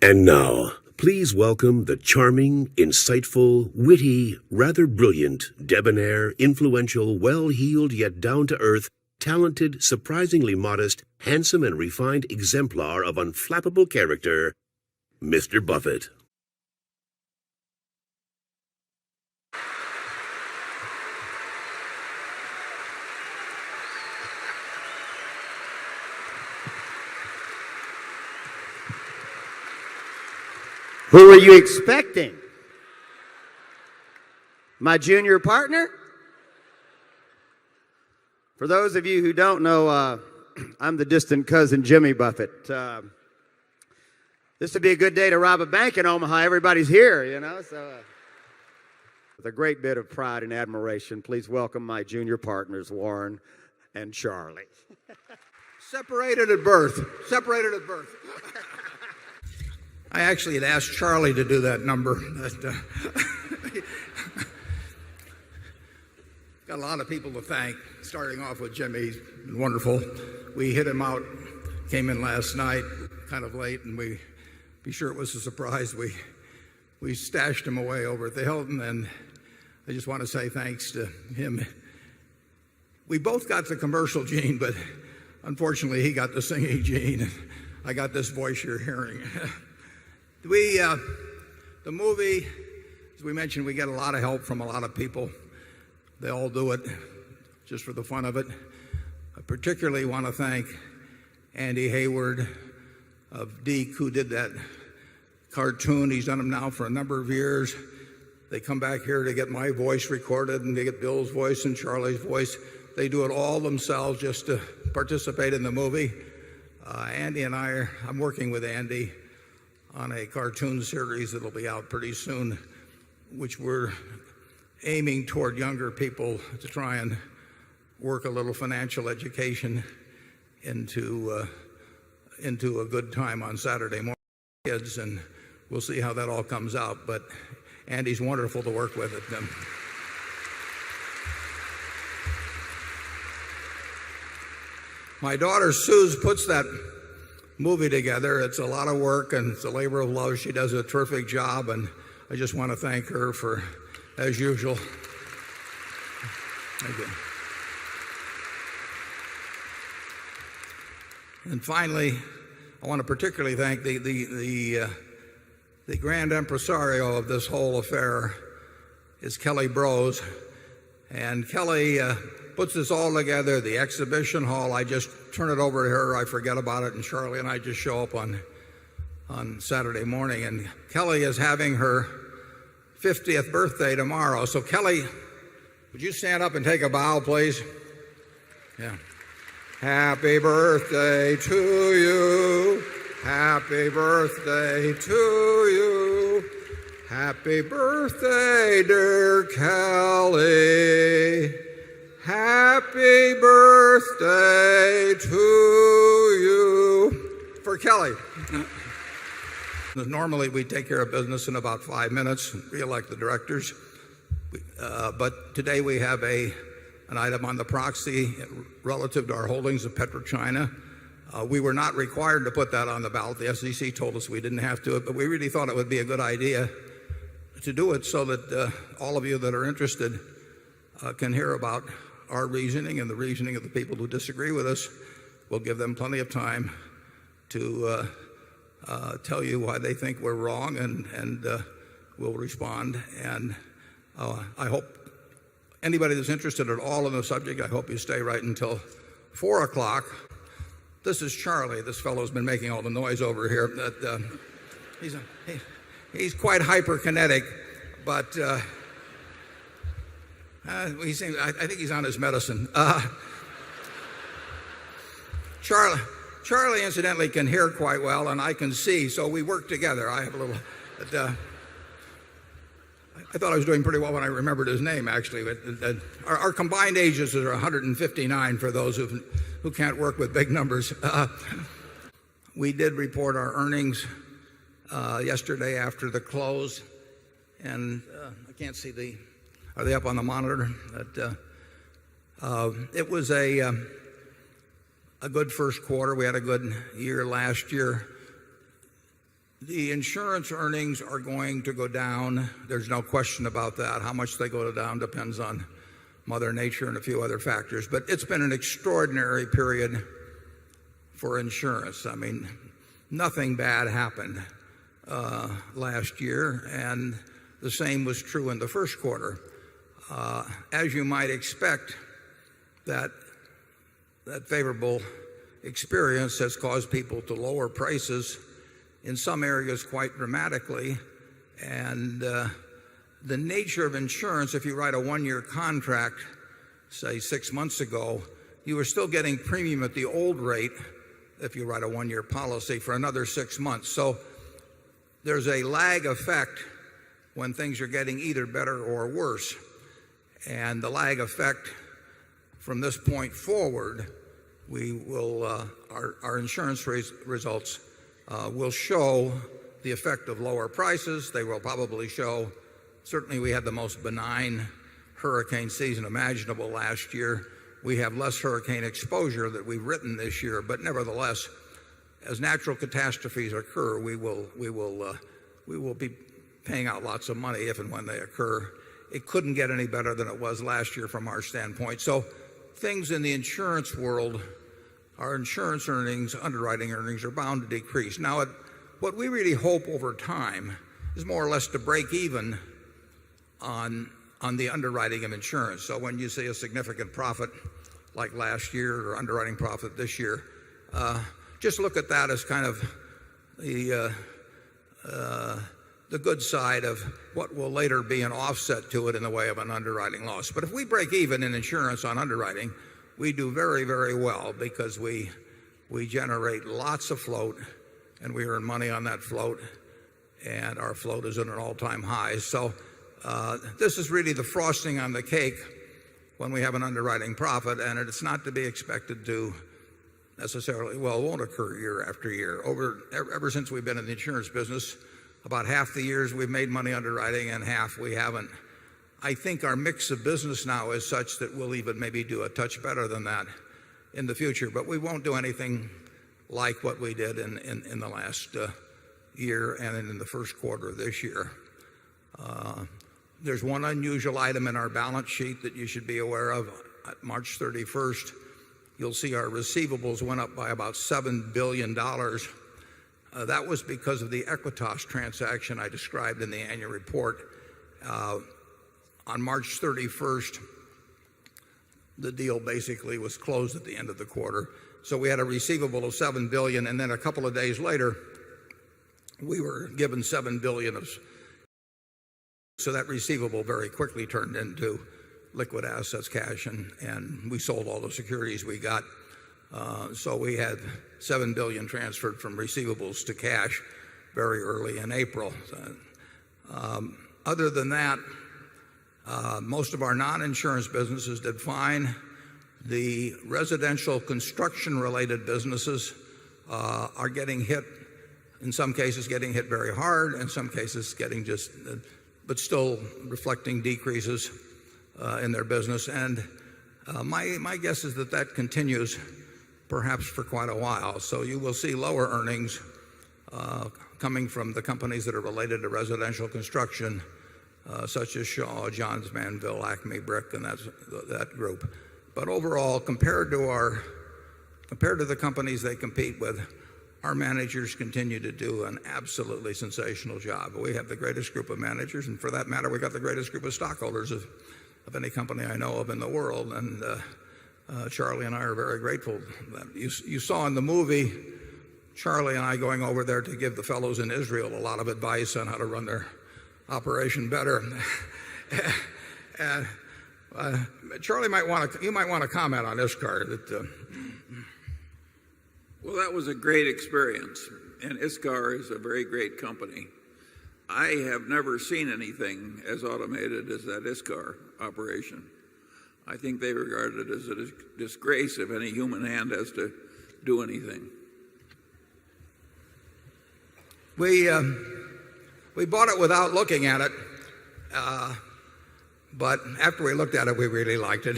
And now, please welcome the charming, insightful, witty, rather brilliant, debonair, influential, well-heeled yet down-to-earth, talented, surprisingly modest, handsome and refined exemplar of unflappable character, Mr. Buffett. Who were you expecting? My junior partner? For those of you who don't know, I'm the distant cousin Jimmy Buffett. This would be a good day to rob a bank in Omaha. Everybody's here, you know. So, with a great bit of pride and admiration, please welcome my junior partners, Warren and Charlie. Separated at birth. Separated at birth. I actually had asked Charlie to do that number. Got a lot of people to thank, starting off with Jimmy. He's been wonderful. We hit him out, came in last night, kind of late, and be sure it was a surprise. We stashed him away over at the Hilton, and I just want to say thanks to him. We both got the commercial gene, but unfortunately he got the singing gene, and I got this voice you're hearing. The movie, as we mentioned, we get a lot of help from a lot of people. They all do it just for the fun of it. I particularly want to thank Andy Hayward of Deke, who did that cartoon. He's done them now for a number of years. They come back here to get my voice recorded, and they get Bill's voice and Charlie's voice. They do it all themselves just to participate in the movie. Andy and I'm working with Andy on a cartoon series that'll be out pretty soon, which we're aiming toward younger people to try and work a little financial education into a good time on Saturday morning for kids, and we'll see how that all comes out. But Andy's wonderful to work with. My daughter Suze puts that movie together. It's a lot of work and it's a labor of love. She does a terrific job, and I just want to thank her for, as usual. Thank you. And finally, I want to particularly thank the grand impresario of this whole affair is Kelly Brose. And Kelly puts this all together, the exhibition hall. I just turn it over to her. I forget about it, and Charlie and I just show up on Saturday morning. And Kelly is having her 50th birthday tomorrow. So Kelly, would you stand up and take a bow, please? Yeah. Happy birthday to you. Happy birthday to you. Happy birthday, dear Kelly. Happy birthday to you. For Kelly. Normally we take care of business in about 5 minutes and re-elect the directors. But today we have an item on the proxy relative to our holdings of PetroChina. We were not required to put that on the ballot. The SEC told us we didn't have to, but we really thought it would be a good idea to do it so that all of you that are interested can hear about our reasoning and the reasoning of the people who disagree with us. We'll give them plenty of time to tell you why they think we're wrong, and we'll respond. And I hope anybody that's interested at all in the subject, I hope you stay right until 4 o'clock. This is Charlie. This fellow's been making all the noise over here. He's quite hyperkinetic, but I think he's on his medicine. Charlie, incidentally, can hear quite well, and I can see, so we work together. I have a little. I thought I was doing pretty well when I remembered his name, actually. But our combined ages are 159 for those who can't work with big numbers. We did report our earnings yesterday after the close, and I can't see are they up on the monitor? It was a good first quarter. We had a good year last year. The insurance earnings are going to go down. There's no question about that. How much they go down depends on Mother Nature and a few other factors. But it's been an extraordinary period for insurance. I mean, nothing bad happened last year, and the same was true in the first quarter. As you might expect, that favorable experience has caused people to lower prices in some areas quite dramatically. And the nature of insurance, if you write a 1-year contract, say 6 months ago, you were still getting premium at the old rate if you write a 1-year policy for another 6 months. So there's a lag effect when things are getting either better or worse. And the lag effect from this point forward, we will our insurance results will show the effect of lower prices. They will probably show, certainly we had the most benign hurricane season imaginable last year. We have less hurricane exposure that we've written this year, but nevertheless, as natural catastrophes occur, we will be paying out lots of money if and when they occur. It couldn't get any better than it was last year from our standpoint. So things in the insurance world, our insurance earnings, underwriting earnings are bound to decrease. Now, what we really hope over time is more or less to break even on the underwriting of insurance. So when you see a significant profit like last year or underwriting profit this year, just look at that as kind of the good side of what will later be an offset to it in the way of an underwriting loss. But if we break even in insurance on underwriting, we do very, very well because we generate lots of float and we earn money on that float, and our float is at an all-time high. So this is really the frosting on the cake when we have an underwriting profit, and it's not to be expected to necessarily, well, it won't occur year after year. Ever since we've been in the insurance business, about half the years we've made money underwriting and half we haven't. I think our mix of business now is such that we'll even maybe do a touch better than that in the future, but we won't do anything like what we did in the last year and in the first quarter of this year. There's one unusual item in our balance sheet that you should be aware of. At March 31st, you'll see our receivables went up by about $7 billion. That was because of the Equitas transaction I described in the annual report. On March 31st, the deal basically was closed at the end of the quarter. So we had a receivable of $7 billion, and then a couple of days later, we were given $7 billion of. So that receivable very quickly turned into liquid assets, cash, and we sold all the securities we got. So we had $7 billion transferred from receivables to cash very early in April. Other than that, most of our non-insurance businesses did fine. The residential construction-related businesses are getting hit, in some cases getting hit very hard, in some cases getting just, but still reflecting decreases in their business. And my guess is that that continues perhaps for quite a while. So you will see lower earnings coming from the companies that are related to residential construction, such as Shaw, Johns Manville, Acme Brick, and that group. But overall, compared to the companies they compete with, our managers continue to do an absolutely sensational job. We have the greatest group of managers, and for that matter, we got the greatest group of stockholders of any company I know of in the world. And Charlie and I are very grateful. You saw in the movie Charlie and I going over there to give the fellows in Israel a lot of advice on how to run their operation better. And Charlie you might want to comment on this card. Well, that was a great experience, and ISCAR is a very great company. I have never seen anything as automated as that ISCAR operation. I think they regard it as a disgrace if any human hand has to do anything. We bought it without looking at it, but after we looked at it, we really liked it.